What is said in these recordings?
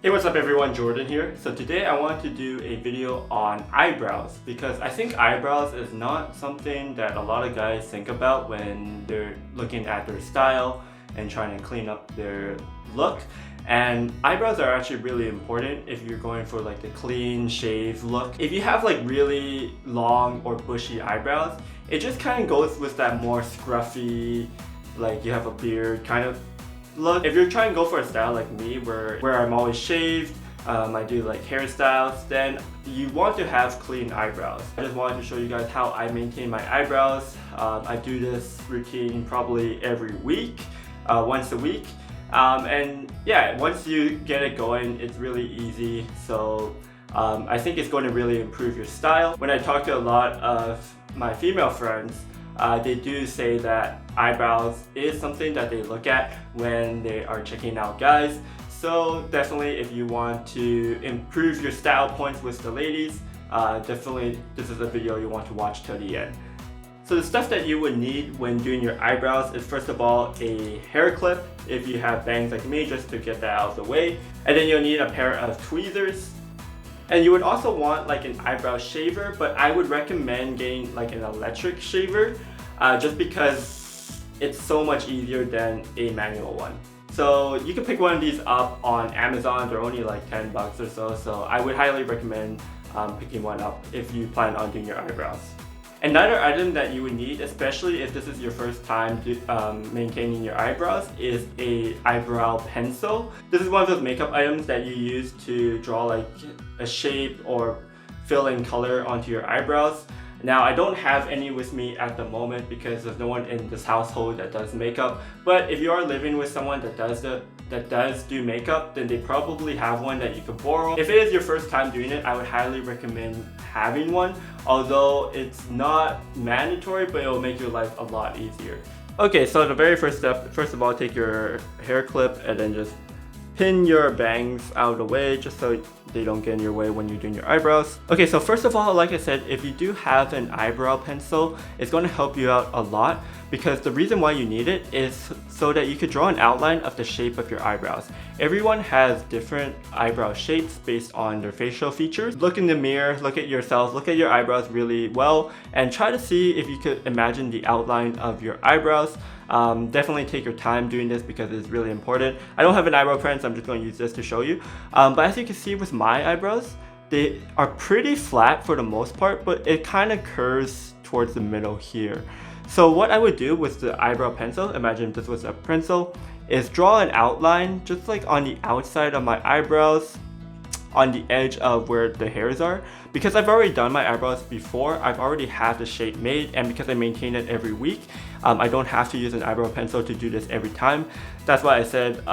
Hey, what's up everyone, Jordan here. So today I want to do a video on eyebrows because I think eyebrows is not something that a lot of guys think about when they're looking at their style and trying to clean up their look. And eyebrows are actually really important if you're going for like the clean shave look. If you have like really long or bushy eyebrows, it just kind of goes with that more scruffy, like you have a beard kind of look. If you're trying to go for a style like me where I'm always shaved, I do like hairstyles, then you want to have clean eyebrows. I just wanted to show you guys how I maintain my eyebrows. I do this routine probably every week, once a week. And yeah, once you get it going, it's really easy. So I think it's going to really improve your style. When I talk to a lot of my female friends, they do say that eyebrows is something that they look at when they are checking out guys. So definitely if you want to improve your style points with the ladies, definitely this is a video you want to watch till the end. So the stuff that you would need when doing your eyebrows is first of all a hair clip if you have bangs like me, just to get that out of the way. And then you'll need a pair of tweezers. And you would also want like an eyebrow shaver, but I would recommend getting like an electric shaver just because it's so much easier than a manual one. So you can pick one of these up on Amazon. They're only like 10 bucks or so. So I would highly recommend picking one up if you plan on doing your eyebrows. Another item that you would need, especially if this is your first time maintaining your eyebrows, is a eyebrow pencil. This is one of those makeup items that you use to draw like a shape or fill in color onto your eyebrows. Now I don't have any with me at the moment because there's no one in this household that does makeup, but if you are living with someone that does do makeup, then they probably have one that you could borrow. If it is your first time doing it, I would highly recommend having one, although it's not mandatory, but it will make your life a lot easier. Okay, so the very first step, first of all, take your hair clip and then just pin your bangs out of the way just so they don't get in your way when you're doing your eyebrows. Okay, so first of all, like I said, if you do have an eyebrow pencil, it's going to help you out a lot because the reason why you need it is so that you could draw an outline of the shape of your eyebrows. Everyone has different eyebrow shapes based on their facial features. Look in the mirror, look at yourself, look at your eyebrows really well, and try to see if you could imagine the outline of your eyebrows. Definitely take your time doing this because it's really important. I don't have an eyebrow pen, so I'm just going to use this to show you. But as you can see with my eyebrows, they are pretty flat for the most part, but it kind of curves towards the middle here. So what I would do with the eyebrow pencil, imagine if this was a pencil, is draw an outline just like on the outside of my eyebrows, on the edge of where the hairs are. Because I've already done my eyebrows before, I've already have the shape made, and because I maintain it every week, I don't have to use an eyebrow pencil to do this every time. That's why I said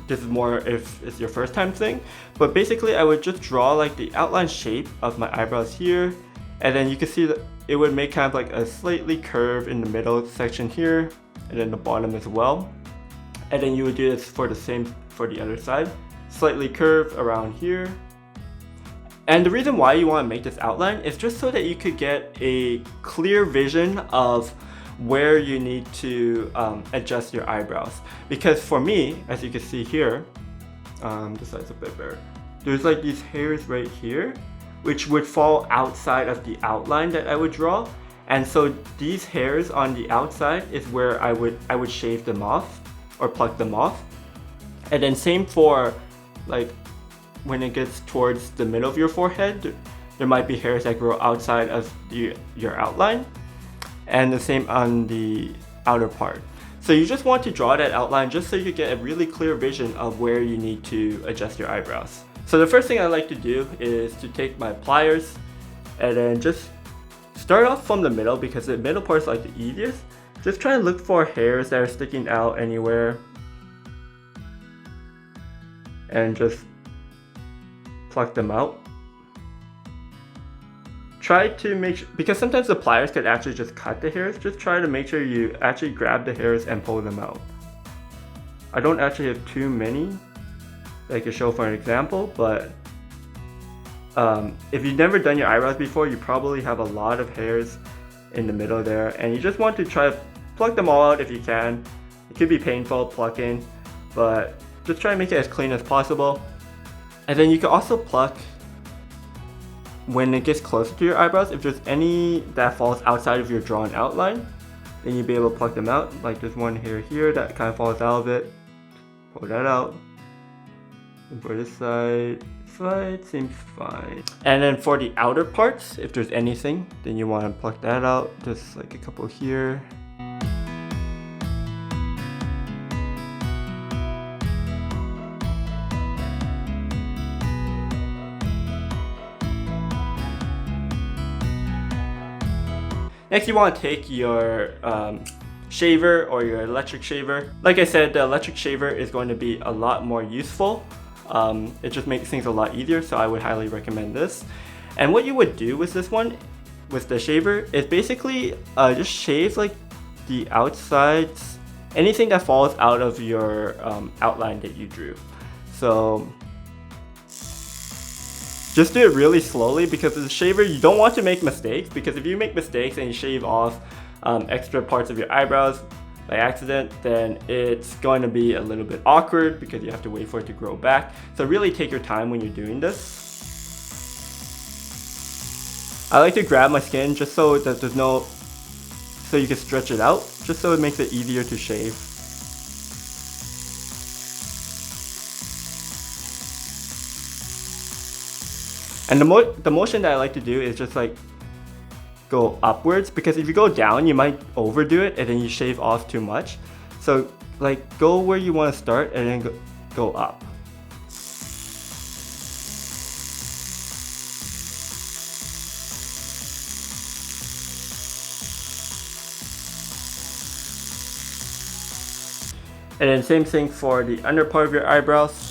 this is more if it's your first time thing. But basically I would just draw like the outline shape of my eyebrows here, and then you can see that it would make kind of like a slightly curve in the middle section here, and then the bottom as well. And then you would do this for the same for the other side. Slightly curve around here. And the reason why you want to make this outline is just so that you could get a clear vision of where you need to adjust your eyebrows. Because for me, as you can see here, this side's a bit better. There's like these hairs right here, which would fall outside of the outline that I would draw. And so these hairs on the outside is where I would shave them off or pluck them off. And then same for like when it gets towards the middle of your forehead, there might be hairs that grow outside of your outline, and the same on the outer part. So you just want to draw that outline just so you get a really clear vision of where you need to adjust your eyebrows. So the first thing I like to do is to take my pliers and then just start off from the middle because the middle part is like the easiest. Just try to look for hairs that are sticking out anywhere and just pluck them out. Try to make sure, because sometimes the pliers could actually just cut the hairs, just try to make sure you actually grab the hairs and pull them out. I don't actually have too many that I can show for an example, but if you've never done your eyebrows before, you probably have a lot of hairs in the middle there, and you just want to try to pluck them all out if you can. It could be painful plucking, but just try to make it as clean as possible. And then you can also pluck when it gets closer to your eyebrows. If there's any that falls outside of your drawn outline, then you'll be able to pluck them out. Like there's one hair here that kind of falls out of it. Pull that out. And for this side seems fine. And then for the outer parts, if there's anything, then you want to pluck that out. Just like a couple here. Next, you want to take your shaver or your electric shaver. Like I said, the electric shaver is going to be a lot more useful. It just makes things a lot easier, so I would highly recommend this. And what you would do with this one, with the shaver, is basically just shave like the outsides, anything that falls out of your outline that you drew. So just do it really slowly, because with the shaver you don't want to make mistakes, because if you make mistakes and you shave off extra parts of your eyebrows by accident, then it's going to be a little bit awkward because you have to wait for it to grow back. So really take your time when you're doing this. I like to grab my skin just so that there's no, so you can stretch it out, just so it makes it easier to shave. And the motion that I like to do is just like go upwards, because if you go down you might overdo it and then you shave off too much. So like go where you want to start and then go up. And then same thing for the under part of your eyebrows.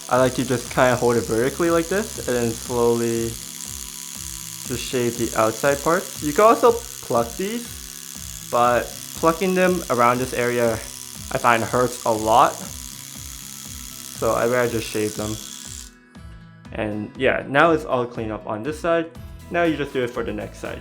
I like to just kind of hold it vertically like this and then slowly just shave the outside parts. You can also pluck these, but plucking them around this area I find hurts a lot. So I'd rather just shave them. And yeah, now it's all clean up on this side. Now you just do it for the next side.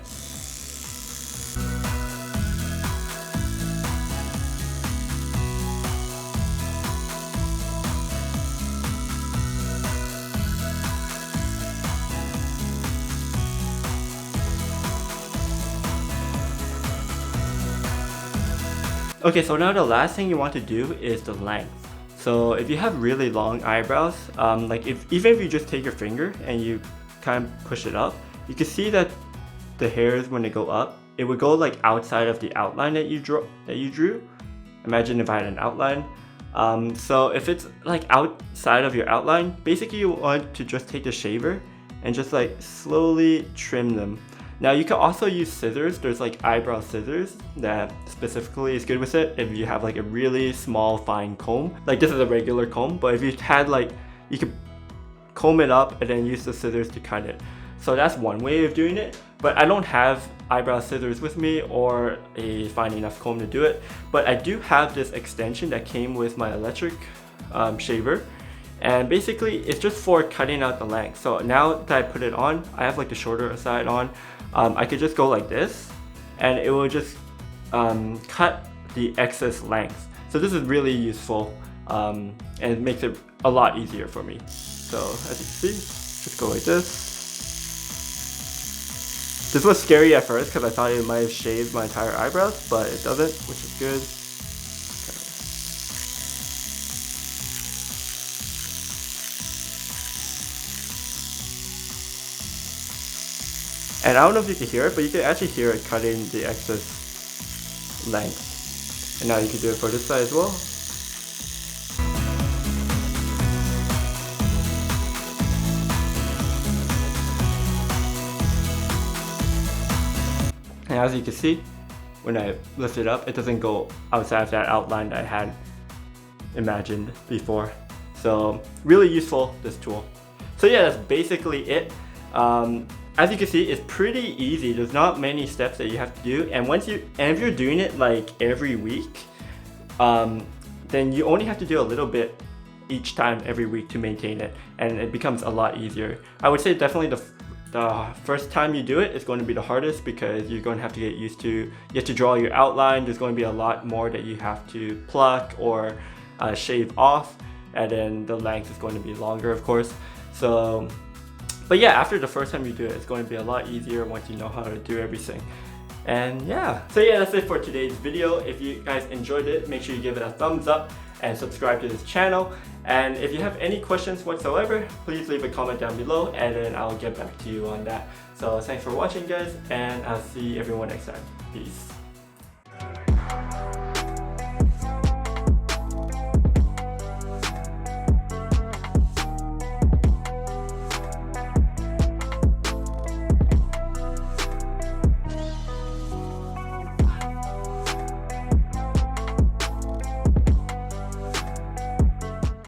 Okay, so now the last thing you want to do is the length. So if you have really long eyebrows, like even if you just take your finger and you kind of push it up, you can see that the hairs, when they go up, it would go like outside of the outline that you drew. Imagine if I had an outline. So if it's like outside of your outline, basically you want to just take the shaver and just like slowly trim them. Now you can also use scissors. There's like eyebrow scissors that specifically is good with it if you have like a really small fine comb. Like this is a regular comb, but if you had like, you could comb it up and then use the scissors to cut it. So that's one way of doing it, but I don't have eyebrow scissors with me or a fine enough comb to do it. But I do have this extension that came with my electric shaver. And basically it's just for cutting out the length. So now that I put it on, I have like the shorter side on. I could just go like this and it will just cut the excess length. So this is really useful and it makes it a lot easier for me. So as you can see, just go like this. This was scary at first because I thought it might have shaved my entire eyebrows, but it doesn't, which is good. And I don't know if you can hear it, but you can actually hear it cutting the excess length. And now you can do it for this side as well. And as you can see, when I lift it up, it doesn't go outside of that outline that I had imagined before. So really useful, this tool. So yeah, that's basically it. As you can see, it's pretty easy. There's not many steps that you have to do, and if you're doing it like every week, then you only have to do a little bit each time every week to maintain it, and it becomes a lot easier. I would say definitely the first time you do it is going to be the hardest, because you're going to have to get used to, you have to draw your outline. There's going to be a lot more that you have to pluck or shave off. and then the length is going to be longer, of course. So, but yeah, after the first time you do it, it's going to be a lot easier once you know how to do everything. And yeah, so yeah, that's it for today's video. If you guys enjoyed it, make sure you give it a thumbs up and subscribe to this channel. And if you have any questions whatsoever, please leave a comment down below and then I'll get back to you on that. So thanks for watching, guys, and I'll see everyone next time. Peace.